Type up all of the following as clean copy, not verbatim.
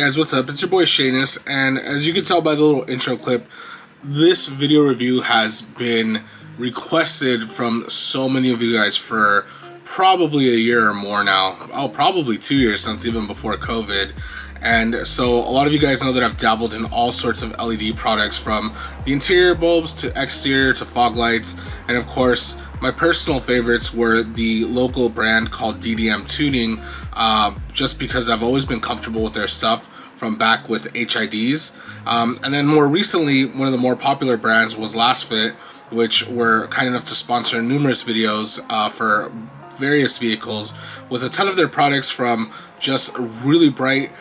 guys, what's up? It's your boy Shanus, and as you can tell by the little intro clip, this video review has been requested from so many of you guys for probably a year or more now. Oh, probably 2 years, since even before COVID. And so a lot of you guys know that I've dabbled in all sorts of LED products, from the interior bulbs to exterior to fog lights, and of course my personal favorites were the local brand called DDM Tuning, just because I've always been comfortable with their stuff from back with HIDs. And then more recently, one of the more popular brands was Last Fit, which were kind enough to sponsor numerous videos for various vehicles, with a ton of their products, from just really bright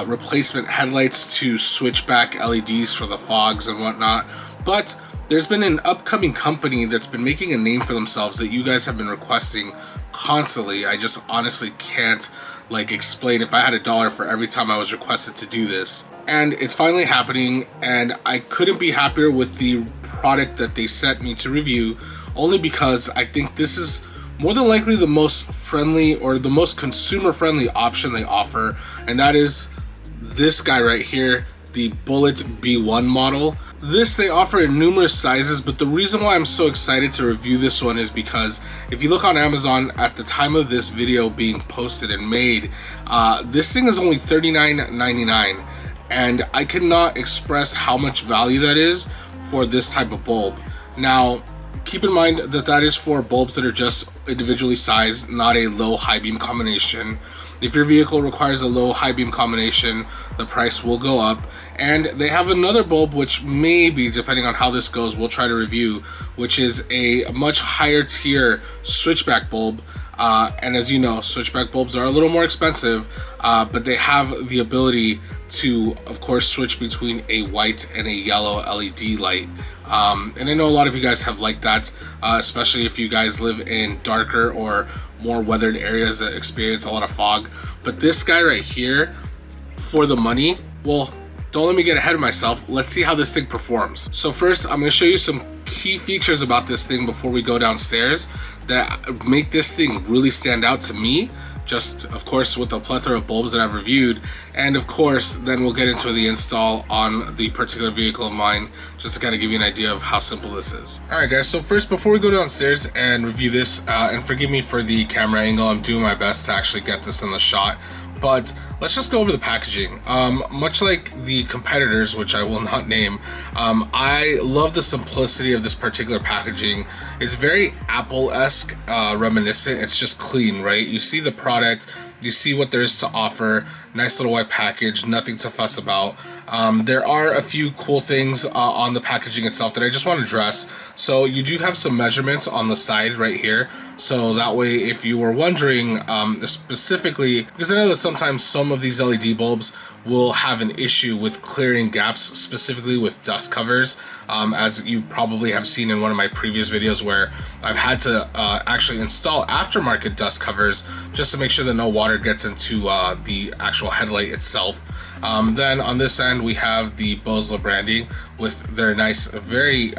replacement headlights to switchback LEDs for the fogs and whatnot. But there's been an upcoming company that's been making a name for themselves that you guys have been requesting constantly. I just honestly can't explain if I had $1 for every time I was requested to do this. And it's finally happening, and I couldn't be happier with the product that they sent me to review, only because I think this is more than likely the most friendly, or the most consumer friendly option they offer, and that is this guy right here, the Bullet B1 model. This they offer in numerous sizes, but the reason why I'm so excited to review this one is because if you look on Amazon at the time of this video being posted and made, this thing is only $39.99, and I cannot express how much value that is for this type of bulb. Now, keep in mind that that is for bulbs that are just individually sized, not a low high beam combination. If your vehicle requires a low high beam combination, the price will go up. And they have another bulb, which maybe, depending on how this goes, we'll try to review, which is a much higher tier switchback bulb. And as you know, switchback bulbs are a little more expensive, but they have the ability to, of course, switch between a white and a yellow LED light. And I know a lot of you guys have liked that, especially if you guys live in darker or more weathered areas that experience a lot of fog. But this guy right here, for the money, well, don't let me get ahead of myself. Let's see how this thing performs. So first, I'm going to show you some key features about this thing before we go downstairs that make this thing really stand out to me, just of course with the plethora of bulbs that I've reviewed, and of course then we'll get into the install on the particular vehicle of mine, just to kind of give you an idea of how simple this is. Alright guys, so first, before we go downstairs and review this, and forgive me for the camera angle, I'm doing my best to actually get this in the shot, but let's just go over the packaging. Much like the competitors, which I will not name, I love the simplicity of this particular packaging. It's very Apple-esque, reminiscent. It's just clean, right? You see the product, you see what there is to offer. Nice little white package, nothing to fuss about. There are a few cool things on the packaging itself that I just want to address. So you do have some measurements on the side right here, so that way if you were wondering, specifically, because I know that sometimes some of these LED bulbs will have an issue with clearing gaps, specifically with dust covers, as you probably have seen in one of my previous videos where I've had to actually install aftermarket dust covers just to make sure that no water gets into the actual headlight itself. Then on this end we have the Boslla branding with their nice, very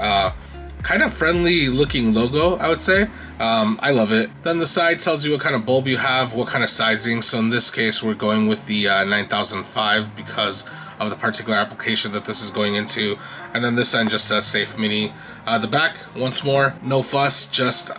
kind of friendly looking logo, I would say. I love it. Then the side tells you what kind of bulb you have, what kind of sizing. So in this case we're going with the 9005 because of the particular application that this is going into. And then this end just says Safe Mini. The back, once more, no fuss, just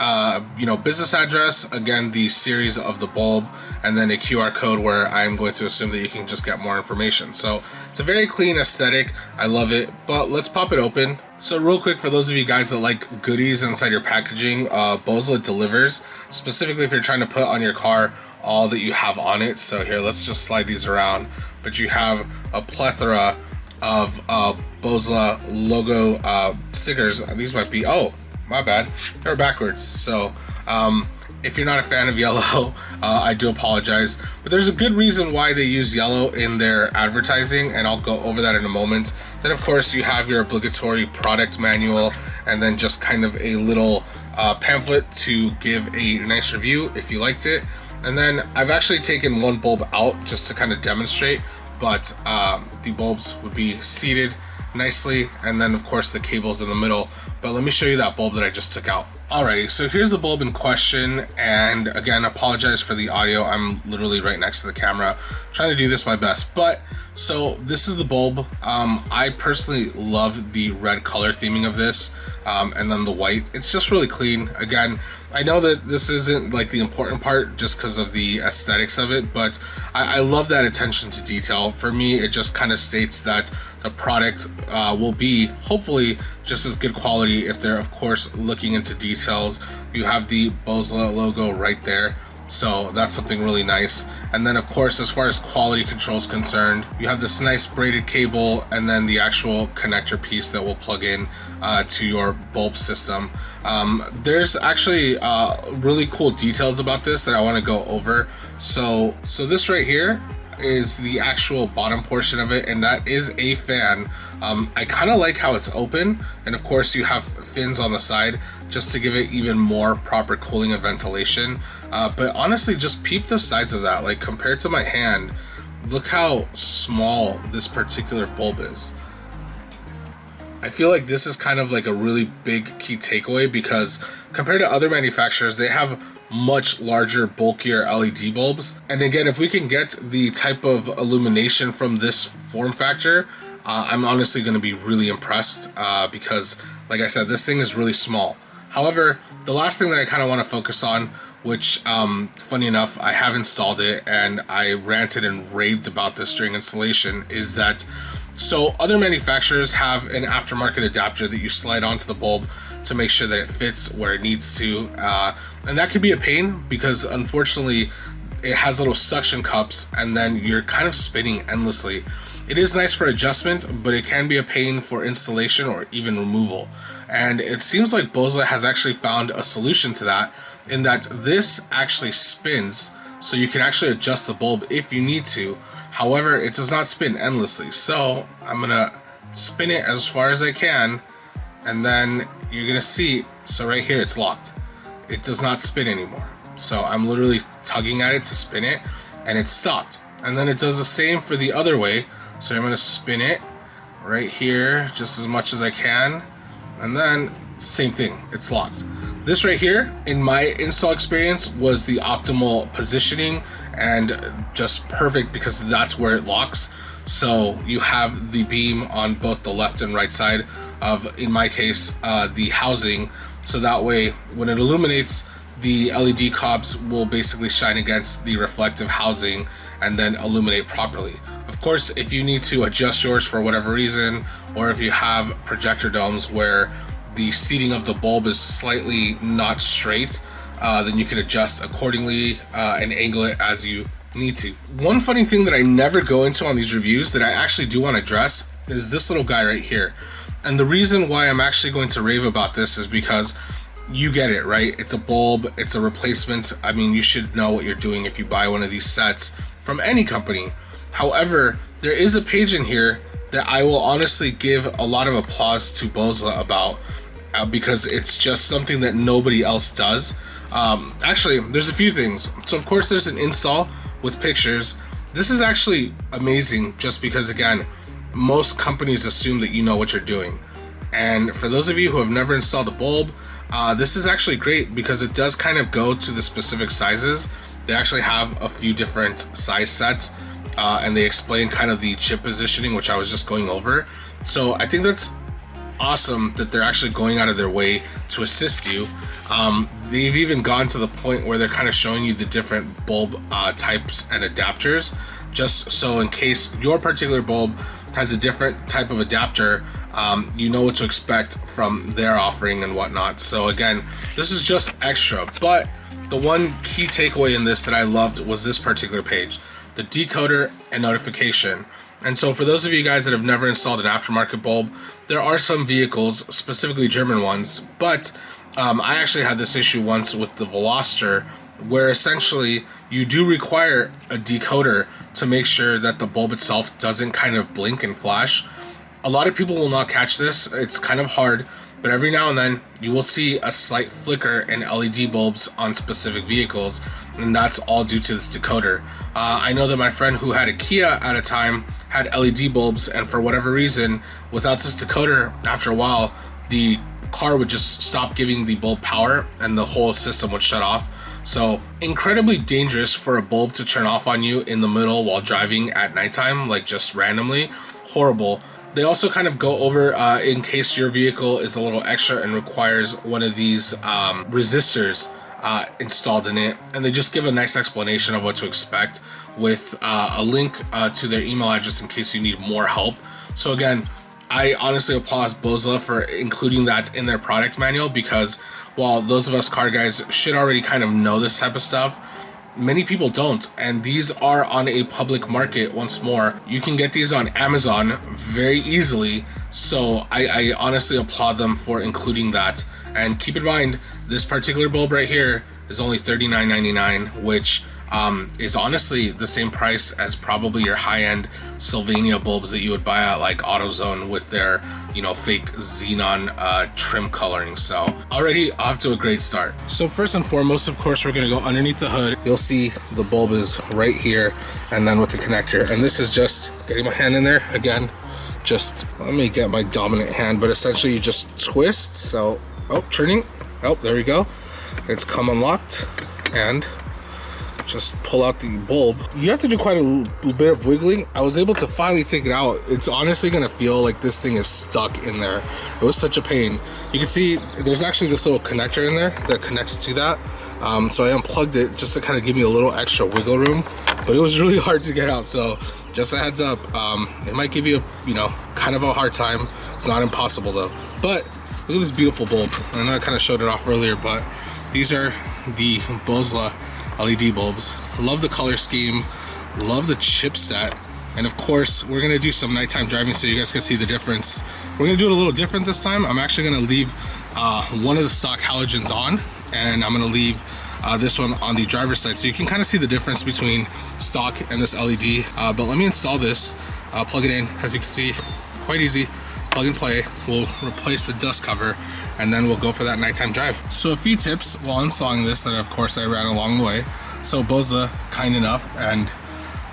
business address, again the series of the bulb, and then a QR code where I'm going to assume that you can just get more information. So it's a very clean aesthetic. I love it. But let's pop it open. So real quick, for those of you guys that like goodies inside your packaging, Boslla delivers, specifically if you're trying to put on your car all that you have on it. So here, let's just slide these around. But you have a plethora of Boslla logo stickers. These might be, oh, my bad, they're backwards. So if you're not a fan of yellow, I do apologize. But there's a good reason why they use yellow in their advertising, and I'll go over that in a moment. Then of course you have your obligatory product manual, and then just kind of a little pamphlet to give a nice review if you liked it. And then I've actually taken one bulb out just to kind of demonstrate, but the bulbs would be seated nicely, and then of course the cables in the middle. But let me show you that bulb that I just took out. Alrighty, so here's the bulb in question, and again, apologize for the audio. I'm literally right next to the camera, trying to do this my best. But So this is the bulb. I personally love the red color theming of this, and then the white. It's just really clean. Again, I know that this isn't like the important part just because of the aesthetics of it, but I love that attention to detail. For me, it just kind of states that the product will be hopefully just as good quality if they're of course looking into details. You have the Boslla logo right there, so that's something really nice. And then of course, as far as quality control is concerned, you have this nice braided cable and then the actual connector piece that will plug in to your bulb system. There's actually really cool details about this that I want to go over. So this right here is the actual bottom portion of it, and that is a fan. I kind of like how it's open, and of course you have fins on the side just to give it even more proper cooling and ventilation. But honestly, just peep the size of that. Like, compared to my hand, look how small this particular bulb is. I feel like this is kind of like a really big key takeaway, because compared to other manufacturers, they have much larger, bulkier LED bulbs. And again, if we can get the type of illumination from this form factor, I'm honestly going to be really impressed, because like I said, this thing is really small. However, the last thing that I kind of want to focus on, which funny enough, I have installed it and I ranted and raved about this during installation, is that so other manufacturers have an aftermarket adapter that you slide onto the bulb to make sure that it fits where it needs to, and that could be a pain because unfortunately it has little suction cups and then you're kind of spinning endlessly. It is nice for adjustment, but it can be a pain for installation or even removal. And it seems like Boslla has actually found a solution to that, in that this actually spins, so you can actually adjust the bulb if you need to. However, it does not spin endlessly. So I'm gonna spin it as far as I can, and then you're gonna see, so right here it's locked. It does not spin anymore. So I'm literally tugging at it to spin it, and it stopped. And then it does the same for the other way. So I'm gonna spin it right here just as much as I can, and then same thing, it's locked. This right here, in my install experience, was the optimal positioning and just perfect because that's where it locks. So you have the beam on both the left and right side of, in my case, the housing. So that way, when it illuminates, the LED cobs will basically shine against the reflective housing and then illuminate properly. Of course, if you need to adjust yours for whatever reason, or if you have projector domes where the seating of the bulb is slightly not straight, then you can adjust accordingly and angle it as you need to. One funny thing that I never go into on these reviews that I actually do want to address is this little guy right here. And the reason why I'm actually going to rave about this is because you get it, right? It's a bulb, it's a replacement. I mean, you should know what you're doing if you buy one of these sets from any company. However, there is a page in here that I will honestly give a lot of applause to Boslla about, because it's just something that nobody else does. Actually, there's a few things. So of course there's an install with pictures. This is actually amazing just because, again, most companies assume that you know what you're doing. And for those of you who have never installed a bulb, this is actually great because it does kind of go to the specific sizes. They actually have a few different size sets, and they explain kind of the chip positioning, which I was just going over. So I think that's awesome that they're actually going out of their way to assist you. They've even gone to the point where they're kind of showing you the different bulb types and adapters, just so in case your particular bulb has a different type of adapter, you know what to expect from their offering and whatnot. So again, this is just extra, but the one key takeaway in this that I loved was this particular page, the decoder and notification. And so for those of you guys that have never installed an aftermarket bulb, there are some vehicles, specifically German ones, but I actually had this issue once with the Veloster, where essentially you do require a decoder to make sure that the bulb itself doesn't kind of blink and flash. A lot of people will not catch this. It's kind of hard, but every now and then you will see a slight flicker in LED bulbs on specific vehicles, and that's all due to this decoder. I know that my friend who had a Kia at a time had LED bulbs, and for whatever reason, without this decoder, after a while, the car would just stop giving the bulb power and the whole system would shut off. So incredibly dangerous for a bulb to turn off on you in the middle while driving at nighttime, like just randomly. Horrible. They also kind of go over in case your vehicle is a little extra and requires one of these resistors installed in it, and they just give a nice explanation of what to expect with a link to their email address in case you need more help. So again, I honestly applaud Boslla for including that in their product manual, because while those of us car guys should already kind of know this type of stuff, many people don't, and these are on a public market. Once more, you can get these on Amazon very easily, so I honestly applaud them for including that. And keep in mind, this particular bulb right here is only $39.99, which is honestly the same price as probably your high-end Sylvania bulbs that you would buy at like AutoZone with their, you know, fake xenon trim coloring. So already off to a great start. So first and foremost, of course, we're gonna go underneath the hood. You'll see the bulb is right here, and then with the connector. And this is just getting my hand in there again. Just let me get my dominant hand, but essentially you just twist. So, oh, turning. Oh, there we go. It's come unlocked, and just pull out the bulb. You have to do quite a bit of wiggling. I was able to finally take it out. It's honestly gonna feel like this thing is stuck in there. It was such a pain. You can see there's actually this little connector in there that connects to that. So I unplugged it just to kind of give me a little extra wiggle room, but it was really hard to get out. So just a heads up, it might give you a, you know, kind of a hard time. It's not impossible though. But look at this beautiful bulb. I know I kind of showed it off earlier, but these are the Boslla LED bulbs. Love the color scheme, love the chipset, and of course we're gonna do some nighttime driving so you guys can see the difference. We're gonna do it a little different this time. I'm actually gonna leave one of the stock halogens on, and I'm gonna leave this one on the driver's side, so you can kind of see the difference between stock and this LED. But let me install this, plug it in. As you can see, quite easy, plug and play. We'll replace the dust cover, and then we'll go for that nighttime drive. So a few tips while installing this that of course I ran along the way. So Boslla, kind enough, and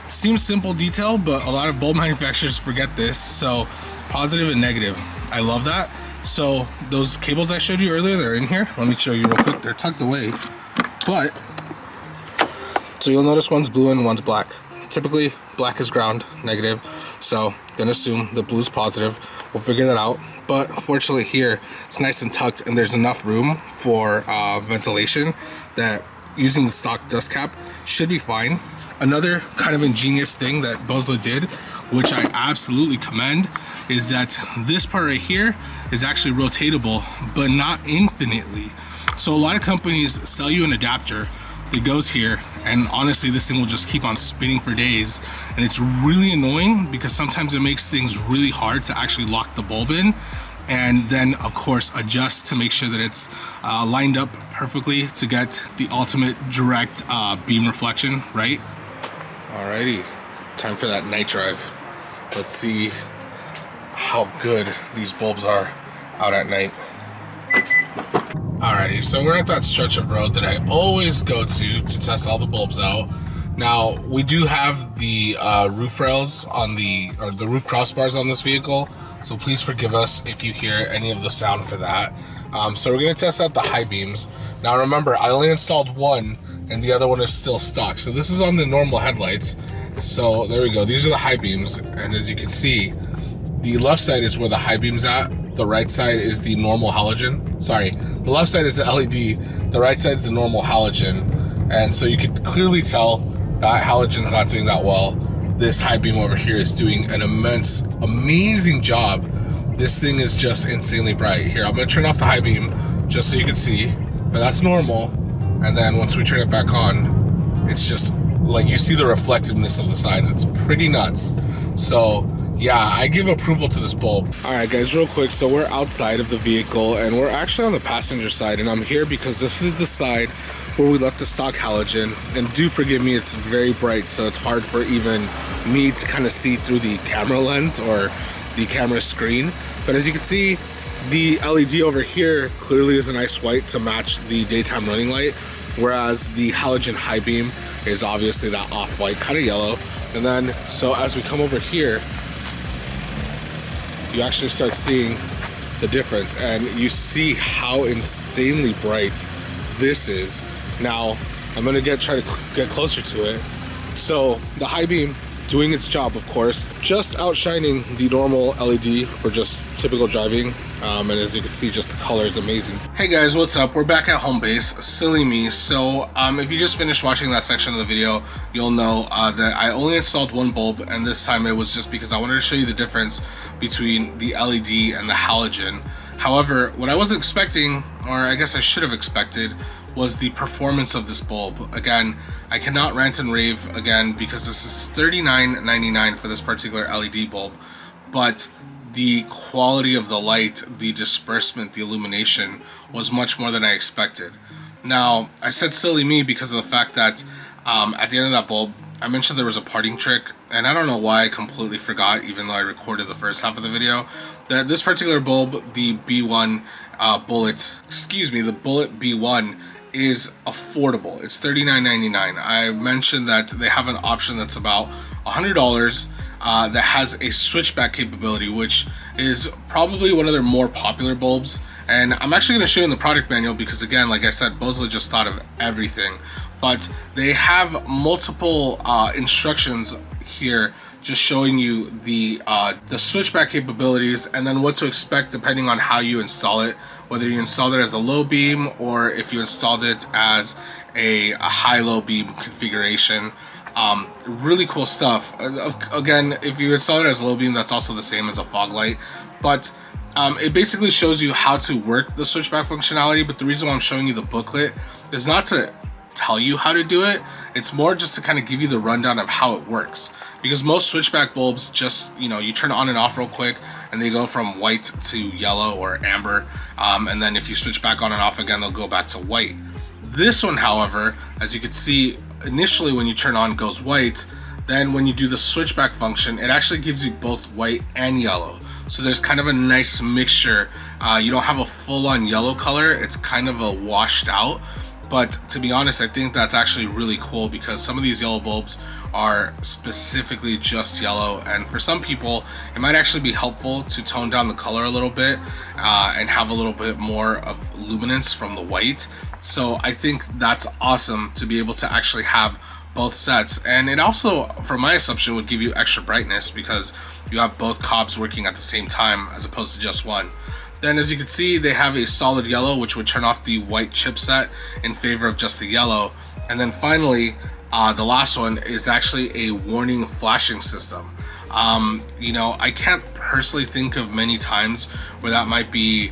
seems simple detail, but a lot of bulb manufacturers forget this. So positive and negative, I love that. So those cables I showed you earlier, they're in here. Let me show you real quick. They're tucked away, but so you'll notice one's blue and one's black. Typically black is ground, negative, so gonna assume the blue's positive. We'll figure that out. But fortunately here, it's nice and tucked, and there's enough room for ventilation that using the stock dust cap should be fine. Another kind of ingenious thing that Boslla did, which I absolutely commend, is that this part right here is actually rotatable, but not infinitely. So a lot of companies sell you an adapter that goes here, and honestly this thing will just keep on spinning for days, and it's really annoying because sometimes it makes things really hard to actually lock the bulb in, and then of course adjust to make sure that it's lined up perfectly to get the ultimate direct beam reflection, right? Alrighty, time for that night drive. Let's see how good these bulbs are out at night. Alrighty, so we're at that stretch of road that I always go to test all the bulbs out. Now, we do have the roof rails on the roof crossbars on this vehicle, so please forgive us if you hear any of the sound for that. So we're gonna test out the high beams. Now remember, I only installed one, and the other one is still stock. So this is on the normal headlights. So there we go, these are the high beams, and as you can see, the left side is where the high beam's at. The right side is the normal halogen. Sorry, the left side is the LED, the right side is the normal halogen. And so you can clearly tell that halogen's not doing that well. This high beam over here is doing an amazing job. This thing is just insanely bright. Here, I'm gonna turn off the high beam just so you can see, but that's normal. And then once we turn it back on, it's just like, you see the reflectiveness of the signs. It's pretty nuts. So yeah, I give approval to this bulb. All right guys, real quick, so we're outside of the vehicle and we're actually on the passenger side, and I'm here because this is the side where we left the stock halogen. And do forgive me, it's very bright, so it's hard for even me to kind of see through the camera lens or the camera screen. But as you can see, the LED over here clearly is a nice white to match the daytime running light, whereas the halogen high beam is obviously that off-white, kind of yellow. And then, so as we come over here, you actually start seeing the difference, and you see how insanely bright this is. Now, I'm gonna try to get closer to it. So the high beam doing its job, of course, just outshining the normal LED for just typical driving. And as you can see, just the color is amazing. Hey guys, what's up? We're back at home base. Silly me. So if you just finished watching that section of the video, you'll know that I only installed one bulb, and this time it was just because I wanted to show you the difference between the LED and the halogen. However, what I wasn't expecting, or I guess I should have expected, was the performance of this bulb. Again, I cannot rant and rave again because this is $39.99 for this particular LED bulb, but the quality of the light, the disbursement, the illumination was much more than I expected. Now, I said silly me because of the fact that at the end of that bulb, I mentioned there was a parting trick, and I don't know why I completely forgot, even though I recorded the first half of the video, that this particular bulb, the B1 the Bullet B1, is affordable. It's $39.99. I mentioned that they have an option that's about $100 that has a switchback capability, which is probably one of their more popular bulbs. And I'm actually going to show you in the product manual because, again, like I said, Boslla just thought of everything. But they have multiple instructions here just showing you the switchback capabilities and then what to expect depending on how you install it, whether you installed it as a low beam or if you installed it as a high-low beam configuration. Really cool stuff. Again, if you install it as a low beam, that's also the same as a fog light, but it basically shows you how to work the switchback functionality. But the reason why I'm showing you the booklet is not to tell you how to do it, it's more just to kind of give you the rundown of how it works, because most switchback bulbs just, you turn on and off real quick and they go from white to yellow or amber, and then if you switch back on and off again, they'll go back to white. This one, however, as you can see, initially when you turn on, it goes white. Then when you do the switchback function, it actually gives you both white and yellow. So there's kind of a nice mixture. You don't have a full-on yellow color, it's kind of a washed out. But to be honest, I think that's actually really cool because some of these yellow bulbs are specifically just yellow, and for some people it might actually be helpful to tone down the color a little bit and have a little bit more of luminance from the white. So I think that's awesome to be able to actually have both sets, and it also, for my assumption, would give you extra brightness because you have both cobs working at the same time as opposed to just one. Then, as you can see, they have a solid yellow, which would turn off the white chipset in favor of just the yellow. And then finally, the last one is actually a warning flashing system. I can't personally think of many times where that might be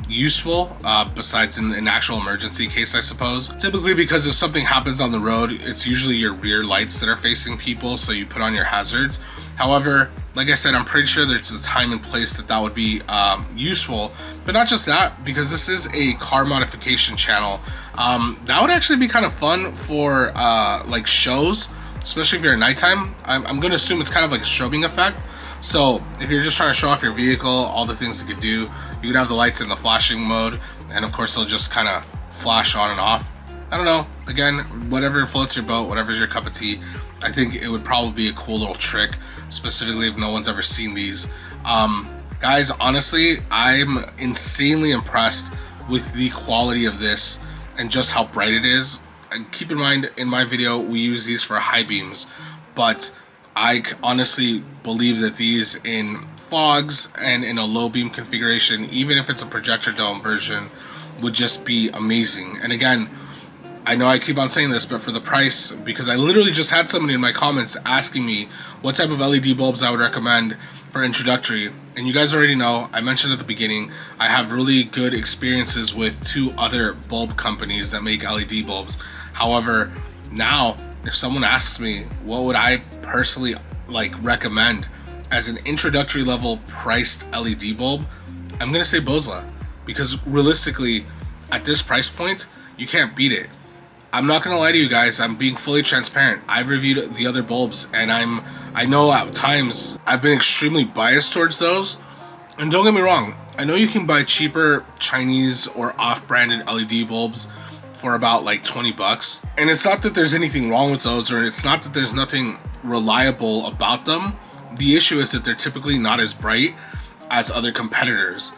useful, besides in an actual emergency case, I suppose. Typically, because if something happens on the road, it's usually your rear lights that are facing people, so you put on your hazards. However, like I said, I'm pretty sure there's a time and place that would be useful. But not just that, because this is a car modification channel, that would actually be kind of fun for like shows, especially if you're at nighttime. I'm going to assume it's kind of like a strobing effect. So if you're just trying to show off your vehicle, all the things it could do, you could have the lights in the flashing mode, and of course they'll just kind of flash on and off. I don't know, again, whatever floats your boat, whatever's your cup of tea. I think it would probably be a cool little trick, specifically if no one's ever seen these. Guys, honestly, I'm insanely impressed with the quality of this and just how bright it is. And keep in mind, in my video, we use these for high beams, but I honestly believe that these in fogs and in a low beam configuration, even if it's a projector dome version, would just be amazing. And again, I know I keep on saying this, but for the price, because I literally just had somebody in my comments asking me what type of LED bulbs I would recommend for introductory. And you guys already know, I mentioned at the beginning, I have really good experiences with 2 other bulb companies that make LED bulbs. However, now, if someone asks me what would I personally recommend as an introductory level priced LED bulb, I'm gonna say Boslla, because realistically, at this price point, you can't beat it. I'm not gonna lie to you guys, I'm being fully transparent. I've reviewed the other bulbs, and I know at times I've been extremely biased towards those. And don't get me wrong, I know you can buy cheaper Chinese or off-branded LED bulbs for about like 20 bucks. And it's not that there's anything wrong with those, or it's not that there's nothing reliable about them. The issue is that they're typically not as bright as other competitors.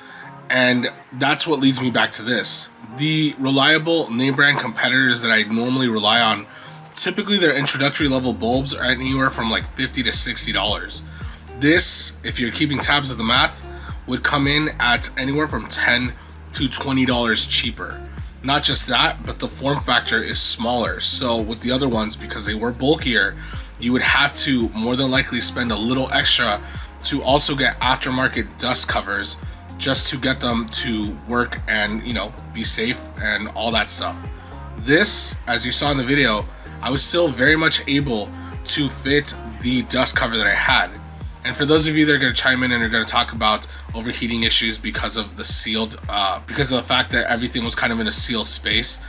And that's what leads me back to this. The reliable name brand competitors that I normally rely on, typically their introductory level bulbs are anywhere from like $50 to $60. This, if you're keeping tabs of the math, would come in at anywhere from $10 to $20 cheaper. Not just that, but the form factor is smaller. So with the other ones, because they were bulkier, you would have to more than likely spend a little extra to also get aftermarket dust covers just to get them to work and, you know, be safe and all that stuff. This, as you saw in the video, I was still very much able to fit the dust cover that I had. And for those of you that are going to chime in and are going to talk about overheating issues because of the sealed, because of the fact that everything was kind of in a sealed space,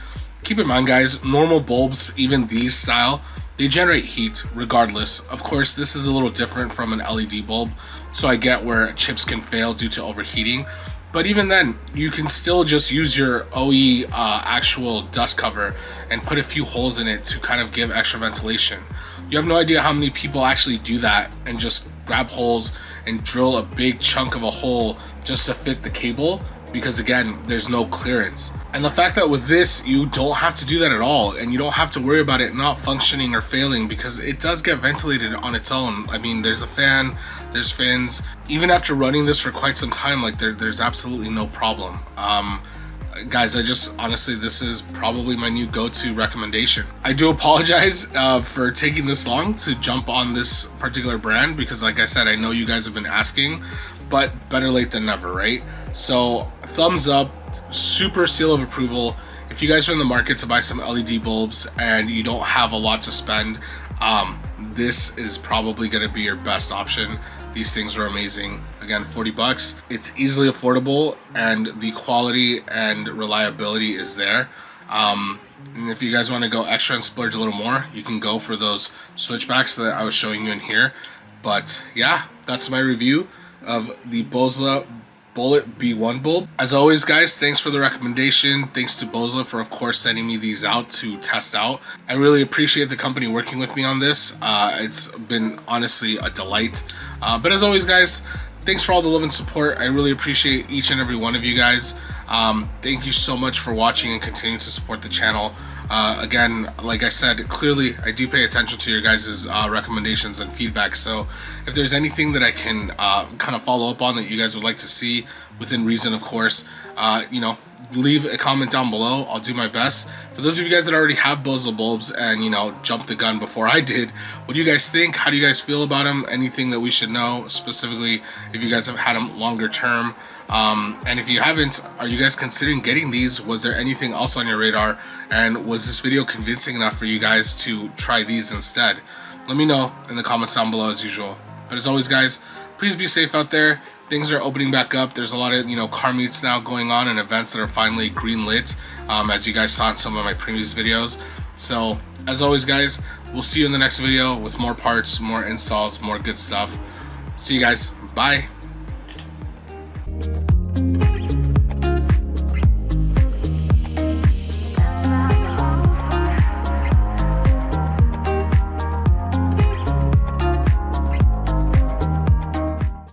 keep in mind, guys, normal bulbs, even these style, they generate heat regardless. Of course, this is a little different from an LED bulb, so I get where chips can fail due to overheating. But even then, you can still just use your OE actual dust cover and put a few holes in it to kind of give extra ventilation. You have no idea how many people actually do that and just grab holes and drill a big chunk of a hole just to fit the cable, because again, there's no clearance. And the fact that with this, you don't have to do that at all, and you don't have to worry about it not functioning or failing, because it does get ventilated on its own. I mean, there's a fan, there's fins. Even after running this for quite some time, like there's absolutely no problem. Guys, honestly, this is probably my new go-to recommendation. I do apologize for taking this long to jump on this particular brand, because like I said, I know you guys have been asking, but better late than never, right? So thumbs up, super seal of approval. If you guys are in the market to buy some LED bulbs and you don't have a lot to spend, this is probably going to be your best option. These things are amazing. Again, 40 bucks. It's easily affordable, and the quality and reliability is there. And if you guys want to go extra and splurge a little more, you can go for those switchbacks that I was showing you in here. But yeah, that's my review of the Boslla Bullet B1 bulb. As always, guys, thanks for the recommendation. Thanks to Boslla for, of course, sending me these out to test out. I really appreciate the company working with me on this. It's been honestly a delight. But as always, guys, thanks for all the love and support. I really appreciate each and every one of you guys. Thank you so much for watching and continuing to support the channel. Again, like I said, clearly I do pay attention to your guys' recommendations and feedback. So if there's anything that I can kind of follow up on that you guys would like to see, within reason, of course, you know, leave a comment down below. I'll do my best. For those of you guys that already have Boslla bulbs and, you know, jumped the gun before I did, what do you guys think? How do you guys feel about them? Anything that we should know, specifically if you guys have had them longer term? And if you haven't, are you guys considering getting these? Was there anything else on your radar? And was this video convincing enough for you guys to try these instead? Let me know in the comments down below as usual. But as always, guys, please be safe out there. Things are opening back up. There's a lot of, you know, car meets now going on and events that are finally green lit, as you guys saw in some of my previous videos. So as always, guys, we'll see you in the next video with more parts, more installs, more good stuff. See you guys. Bye.